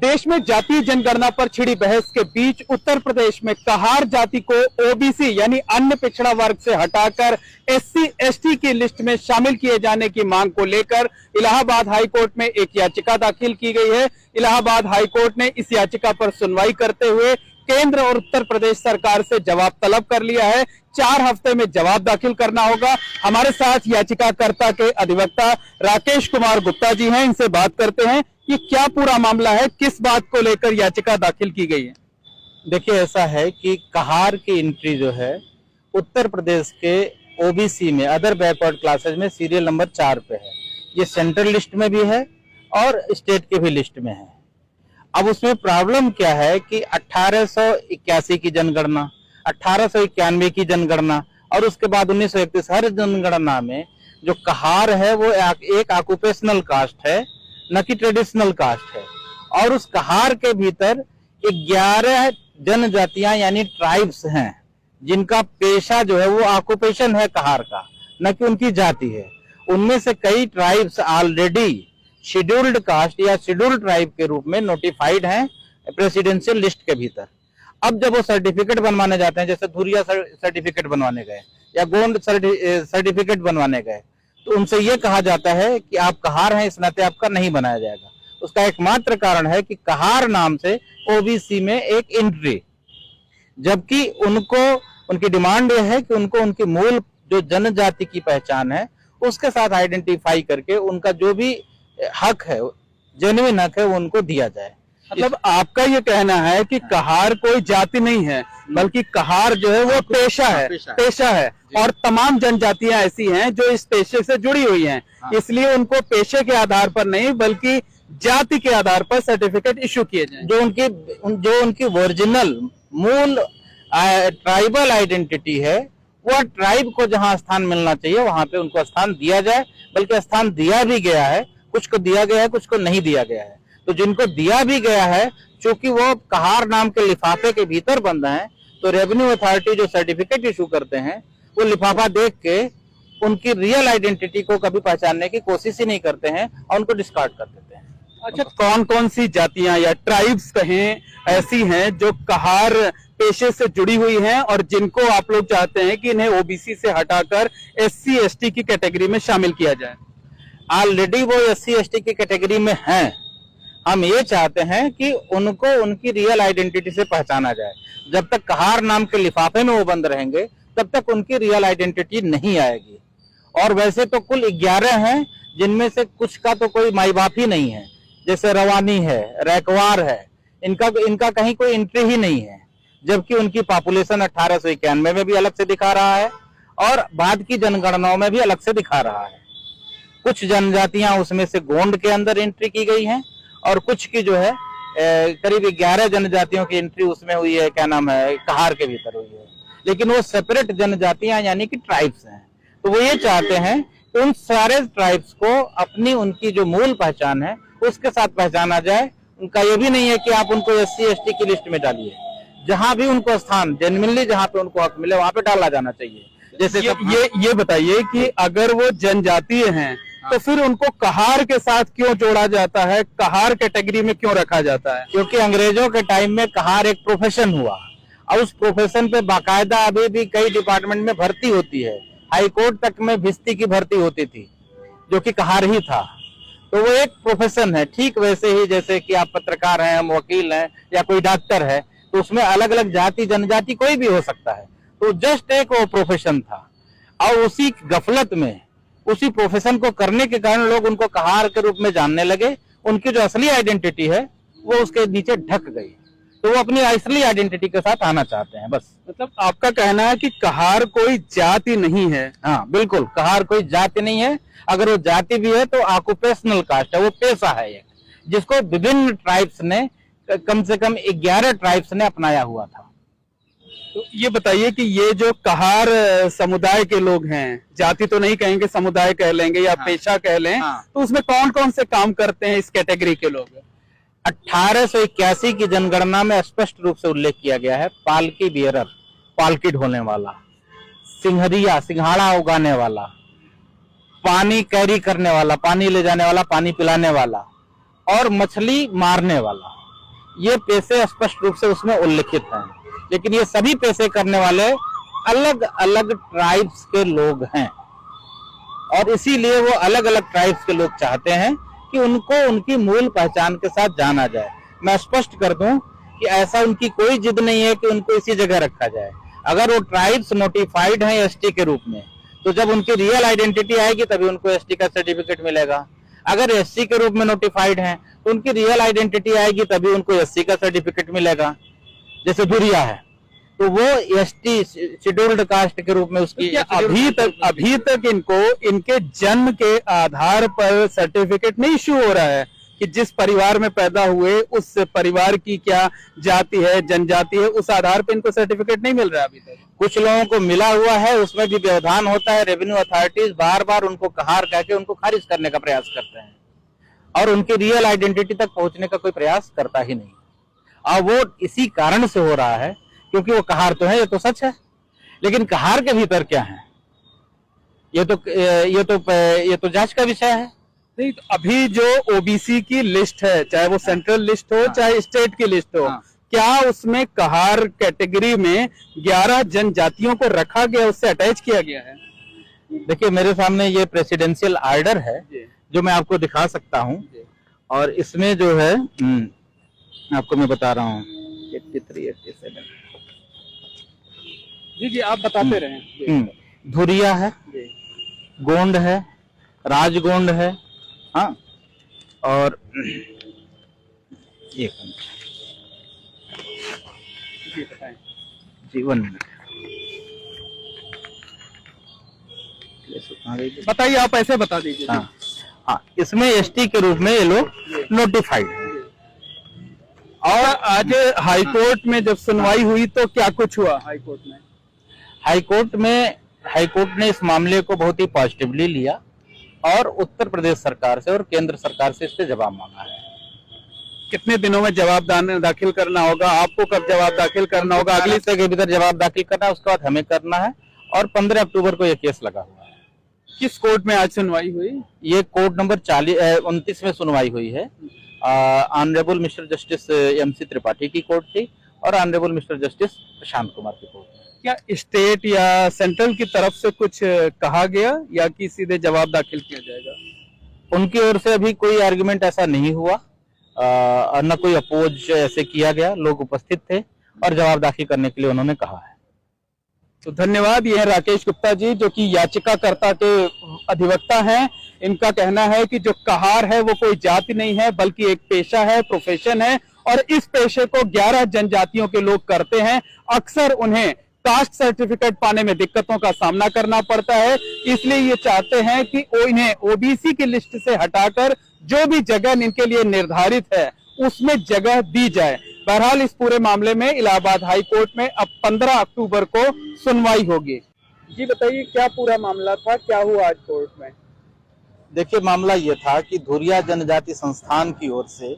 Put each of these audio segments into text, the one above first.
देश में जातीय जनगणना पर छिड़ी बहस के बीच उत्तर प्रदेश में कहार जाति को ओबीसी यानी अन्य पिछड़ा वर्ग से हटाकर एससी एसटी की लिस्ट में शामिल किए जाने की मांग को लेकर इलाहाबाद हाईकोर्ट में एक याचिका दाखिल की गई है। इलाहाबाद हाईकोर्ट ने इस याचिका पर सुनवाई करते हुए केंद्र और उत्तर प्रदेश सरकार से जवाब तलब कर लिया है। 4 हफ्ते में जवाब दाखिल करना होगा। हमारे साथ याचिकाकर्ता के अधिवक्ता राकेश कुमार गुप्ता जी हैं, इनसे बात करते हैं कि क्या पूरा मामला है, किस बात को लेकर याचिका दाखिल की गई है। देखिए, ऐसा है कि कहार की एंट्री जो है उत्तर प्रदेश के ओबीसी में अदर बैकवर्ड क्लासेज में सीरियल नंबर 4 पे है। ये सेंट्रल लिस्ट में भी है और स्टेट के भी लिस्ट में है। अब उसमें प्रॉब्लम क्या है कि 1881 की जनगणना, 1891 की जनगणना और उसके बाद 1931 हर जनगणना में जो कहार है वो एक ऑक्यूपेशनल कास्ट है, न कि ट्रेडिशनल कास्ट है। और उस कहार के भीतर 11 जनजातियां यानी ट्राइब्स हैं जिनका पेशा जो है वो ऑक्यूपेशन है कहार का, न कि उनकी जाति है। उनमें से कई ट्राइब्स ऑलरेडी शेड्यूल्ड कास्ट या शेड्यूल्ड ट्राइब के रूप में नोटिफाइड हैं प्रेसिडेंशियल लिस्ट के भीतर। अब जब वो सर्टिफिकेट बनवाने जाते हैं, जैसे धुरिया सर्टिफिकेट बनवाने गए या गोंड सर्टिफिकेट बनवाने गए, तो उनसे ये कहा जाता है कि आप कहार हैं, इस नाते आपका नहीं बनाया जाएगा। उसका एकमात्र कारण है कि कहार नाम से ओबीसी में एक एंट्री, जबकि उनको उनकी डिमांड यह है कि उनको उनकी मूल जो जनजाति की पहचान है उसके साथ आइडेंटिफाई करके उनका जो भी हक है, जेन्युइन हक है, वो उनको दिया जाए। मतलब आपका ये कहना है कि कहार कोई जाति नहीं है, बल्कि कहार जो है वो पेशा है और तमाम जनजातियां ऐसी हैं जो इस पेशे से जुड़ी हुई हैं। इसलिए उनको पेशे के आधार पर नहीं बल्कि जाति के आधार पर सर्टिफिकेट इशू किए जाए। जो उनकी ओरिजिनल मूल ट्राइबल आइडेंटिटी है, वो ट्राइब को जहां स्थान मिलना चाहिए वहां पे उनको स्थान दिया जाए। बल्कि स्थान दिया भी गया है, कुछ को दिया गया है, कुछ को नहीं दिया गया है। तो जिनको दिया भी गया है, चूंकि वो कहार नाम के लिफाफे के भीतर बंद हैं, तो रेवेन्यू अथॉरिटी जो सर्टिफिकेट इशू करते हैं वो लिफाफा देख के उनकी रियल आइडेंटिटी को कभी पहचानने की कोशिश ही नहीं करते हैं और उनको डिस्कार्ड कर देते हैं। अच्छा, कौन कौन सी जातियां या ट्राइब्स कहें ऐसी हैं जो कहार पेशे से जुड़ी हुई हैं और जिनको आप लोग चाहते हैं कि इन्हें ओबीसी से हटाकर एससी एसटी की कैटेगरी में शामिल किया जाए? ऑलरेडी वो एससी एसटी की कैटेगरी में हैं। हम ये चाहते हैं कि उनको उनकी रियल आइडेंटिटी से पहचाना जाए। जब तक कहार नाम के लिफाफे में वो बंद रहेंगे तब तक उनकी रियल आइडेंटिटी नहीं आएगी। और वैसे तो कुल 11 हैं, जिनमें से कुछ का तो कोई माई बाप ही नहीं है, जैसे रवानी है, रैकवार है, इनका कहीं कोई एंट्री ही नहीं है। जबकि उनकी पॉपुलेशन 1891 में भी अलग से दिखा रहा है और बाद की जनगणनाओं में भी अलग से दिखा रहा है। कुछ जनजातियां उसमें से गोंड के अंदर एंट्री की गई हैं और कुछ की जो है करीब 11 जनजातियों की एंट्री उसमें हुई है, क्या नाम है, कहार के भीतर हुई है। लेकिन वो सेपरेट जनजातियां यानी कि ट्राइब्स हैं। तो वो ये चाहते हैं कि उन सारे ट्राइब्स को अपनी उनकी जो मूल पहचान है उसके साथ पहचाना जाए। उनका ये भी नहीं है कि आप उनको एससी एसटी की लिस्ट में डालिए। जहां भी उनको स्थान जेन्युइनली जहां पे उनको हक मिले वहां पे डाला जाना चाहिए। जैसे ये बताइए कि अगर वो जनजातीय हैं तो फिर उनको कहार के साथ क्यों जोड़ा जाता है, कहार कैटेगरी में क्यों रखा जाता है? क्योंकि अंग्रेजों के टाइम में कहार एक प्रोफेशन हुआ और उस प्रोफेशन पे बाकायदा अभी भी कई डिपार्टमेंट में भर्ती होती है। हाई कोर्ट तक में भिस्ती की भर्ती होती थी जो कि कहार ही था। तो वो एक प्रोफेशन है। ठीक वैसे ही जैसे कि आप पत्रकार हैं, हम वकील हैं या कोई डॉक्टर है, तो उसमें अलग अलग जाति जनजाति कोई भी हो सकता है। तो जस्ट एक वो प्रोफेशन था और उसी गफलत में उसी प्रोफेशन को करने के कारण लोग उनको कहार के रूप में जानने लगे। उनकी जो असली आइडेंटिटी है वो उसके नीचे ढक गई, तो वो अपनी असली आइडेंटिटी के साथ आना चाहते हैं। बस मतलब आपका कहना है कि कहार कोई जाति नहीं है? हाँ बिल्कुल, कहार कोई जाति नहीं है। अगर वो जाति भी है तो ऑक्यूपेशनल कास्ट है, वो पेशा है एक, जिसको विभिन्न ट्राइब्स ने, कम से कम 11 ट्राइब्स ने अपनाया हुआ था। तो ये बताइए कि ये जो कहार समुदाय के लोग हैं, जाति तो नहीं कहेंगे, समुदाय कह लेंगे या पेशा कह लें, तो उसमें कौन कौन से काम करते हैं इस कैटेगरी के लोग? 1881 की जनगणना में स्पष्ट रूप से उल्लेख किया गया है। पालकी बियरर, पालकी ढोने वाला, सिंहरिया, सिंघाड़ा उगाने वाला, पानी कैरी करने वाला, पानी ले जाने वाला, पानी पिलाने वाला और मछली मारने वाला, ये पैसे स्पष्ट रूप से उसमें उल्लिखित हैं, लेकिन ये सभी पैसे करने वाले अलग अलग ट्राइब्स के लोग हैं और इसीलिए वो अलग अलग ट्राइब्स के लोग चाहते हैं कि उनको उनकी मूल पहचान के साथ जाना जाए। मैं स्पष्ट कर दूं कि ऐसा उनकी कोई जिद नहीं है कि उनको इसी जगह रखा जाए। अगर वो ट्राइब्स नोटिफाइड हैं एसटी के रूप में, तो जब उनकी रियल आइडेंटिटी आएगी तभी उनको एसटी का सर्टिफिकेट मिलेगा। अगर एससी के रूप में नोटिफाइड हैं तो उनकी रियल आइडेंटिटी आएगी तभी उनको एससी का सर्टिफिकेट मिलेगा। जैसे धुरिया है तो वो एसटी शेड्यूल्ड कास्ट के रूप में उसकी अभी तक इनको इनके जन्म के आधार पर सर्टिफिकेट नहीं इशू हो रहा है कि जिस परिवार में पैदा हुए उस परिवार की क्या जाति है, जनजाति है, उस आधार पर इनको सर्टिफिकेट नहीं मिल रहा है अभी तक। कुछ लोगों को मिला हुआ है, उसमें भी व्यवधान होता है। रेवेन्यू अथॉरिटीज बार बार उनको कहार कह के उनको खारिज करने का प्रयास करते हैं और उनकी रियल आइडेंटिटी तक पहुंचने का कोई प्रयास करता ही नहीं। और वो इसी कारण से हो रहा है क्योंकि वो कहार तो है, ये तो सच है, लेकिन कहार के भीतर क्या है ये तो जांच का विषय है। नहीं, तो अभी जो ओबीसी की लिस्ट है, चाहे वो सेंट्रल लिस्ट हो चाहे स्टेट की लिस्ट हो, क्या उसमें कहार कैटेगरी में 11 जनजातियों को रखा गया, उससे अटैच किया गया है? देखिए मेरे सामने ये प्रेसिडेंशियल आर्डर है जो मैं आपको दिखा सकता हूँ और इसमें जो है आपको मैं बता रहा हूँ 83, 87 जी आप बताते रहें। धुरिया है, गोंड है, राजगोंड है, हाँ, और एक जीवन बताइए, आप ऐसे बता दीजिए। हाँ, इसमें एसटी के रूप में ये लोग नोटिफाइड हैं। और आज हाईकोर्ट में जब सुनवाई हुई तो क्या कुछ हुआ हाईकोर्ट में? हाईकोर्ट ने इस मामले को बहुत ही पॉजिटिवली लिया और उत्तर प्रदेश सरकार से और केंद्र सरकार से इस पे जवाब मांगा है। कितने दिनों में जवाब दाखिल करना होगा? आपको कब जवाब दाखिल करना होगा? अगले से के भीतर जवाब दाखिल करना है, उसके बाद हमें करना है और 15 अक्टूबर को यह केस लगा हुआ है। किस कोर्ट में आज सुनवाई हुई? ये कोर्ट नंबर 29 में सुनवाई हुई है। Honourable mister justice MC Tripathi की कोर्ट थी और honourable mister justice Prashant Kumar की कोर्ट। क्या स्टेट या सेंट्रल की तरफ से कुछ कहा गया या कि सीधे जवाब दाखिल किया जाएगा? उनकी ओर से अभी कोई आर्गुमेंट ऐसा नहीं हुआ और न कोई अपोज ऐसे किया गया। लोग उपस्थित थे और जवाब दाखिल करने के लिए उन्होंने कहा है। तो धन्यवाद। ये है राकेश गुप्ता जी जो कि याचिकाकर्ता के अधिवक्ता हैं। इनका कहना है कि जो कहार है वो कोई जाति नहीं है बल्कि एक पेशा है, प्रोफेशन है और इस पेशे को 11 जनजातियों के लोग करते हैं। अक्सर उन्हें कास्ट सर्टिफिकेट पाने में दिक्कतों का सामना करना पड़ता है, इसलिए ये चाहते हैं कि इन्हें ओबीसी की लिस्ट से हटाकर जो भी जगह इनके लिए निर्धारित है उसमें जगह दी जाए। बहरहाल इस पूरे मामले में इलाहाबाद हाई कोर्ट में अब 15 अक्टूबर को सुनवाई होगी। जी बताइए, क्या पूरा मामला था, क्या हुआ आज कोर्ट में? देखिए मामला ये था कि धुरिया जनजाति संस्थान की ओर से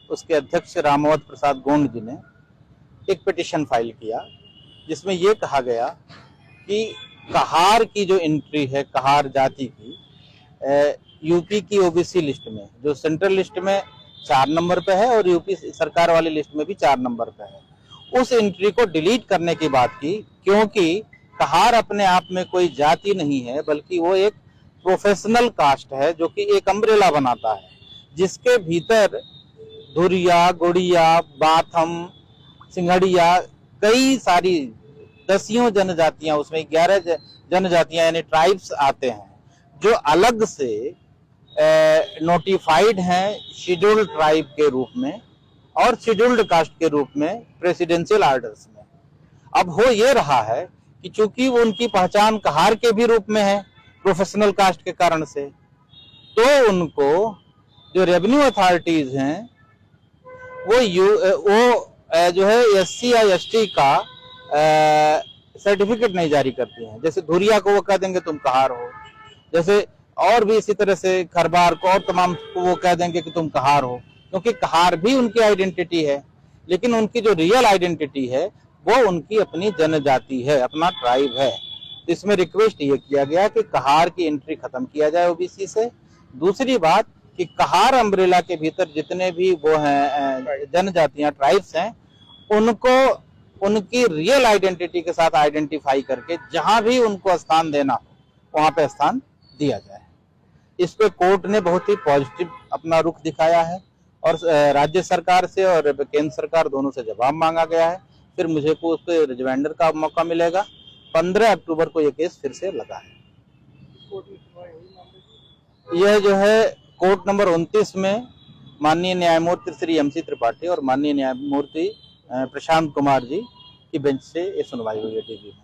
उसके अध्यक्ष रामावत प्रसाद गोंड जी ने एक पिटीशन फाइल किया जिसमें ये कहा गया कि कहार की जो एंट्री है, कहार जाति की यूपी की ओबीसी लिस्ट में, जो सेंट्रल लिस्ट में 4 नंबर पे है और यूपी सरकार वाली लिस्ट में भी 4 नंबर पे है, उस एंट्री को डिलीट करने की बात की, क्योंकि कहार अपने आप में कोई जाति नहीं है बल्कि वो एक प्रोफेशनल कास्ट है जो कि एक अम्ब्रेला बनाता है जिसके भीतर धुरिया, गोड़िया, बाथम, सिंघड़िया, कई सारी दसियों जनजातियां, उसमें 11 जनजातियां यानी ट्राइब्स आते हैं जो अलग से नोटिफाइड हैं शेड्यूल्ड ट्राइब के रूप में और शेड्यूल्ड कास्ट के रूप में प्रेसिडेंशियल आर्डर्स में। अब हो ये रहा है कि चूंकि वो उनकी पहचान कहार के भी रूप में है प्रोफेशनल कास्ट के कारण से, तो उनको जो रेवेन्यू अथॉरिटीज हैं वो जो है एससी या एसटी का सर्टिफिकेट नहीं जारी करती हैं। जैसे धुरिया को वो कह देंगे तुम कहार हो, जैसे और भी इसी तरह से खरबार को और तमाम को वो कह देंगे कि तुम कहार हो, क्योंकि कहार भी उनकी आइडेंटिटी है, लेकिन उनकी जो रियल आइडेंटिटी है वो उनकी अपनी जनजाति है, अपना ट्राइब है। इसमें रिक्वेस्ट ये किया गया कि कहार की एंट्री खत्म किया जाए ओबीसी से। दूसरी बात कि कहार अम्ब्रेला के भीतर जितने भी वो हैं जनजातियां, ट्राइब्स हैं, उनको उनकी रियल आइडेंटिटी के साथ आइडेंटिफाई करके जहां भी उनको स्थान देना हो वहां पे स्थान दिया जाए। इस पे कोर्ट ने बहुत ही पॉजिटिव अपना रुख दिखाया है और राज्य सरकार से और केंद्र सरकार दोनों से जवाब मांगा गया है। फिर मुझे को उसके रिजमाइंडर का मौका मिलेगा। 15 अक्टूबर को ये केस फिर से लगा है। यह जो है कोर्ट नंबर 29 में माननीय न्यायमूर्ति श्री MC त्रिपाठी और माननीय न्यायमूर्ति प्रशांत कुमार जी की बेंच से ये सुनवाई हुई है DB में।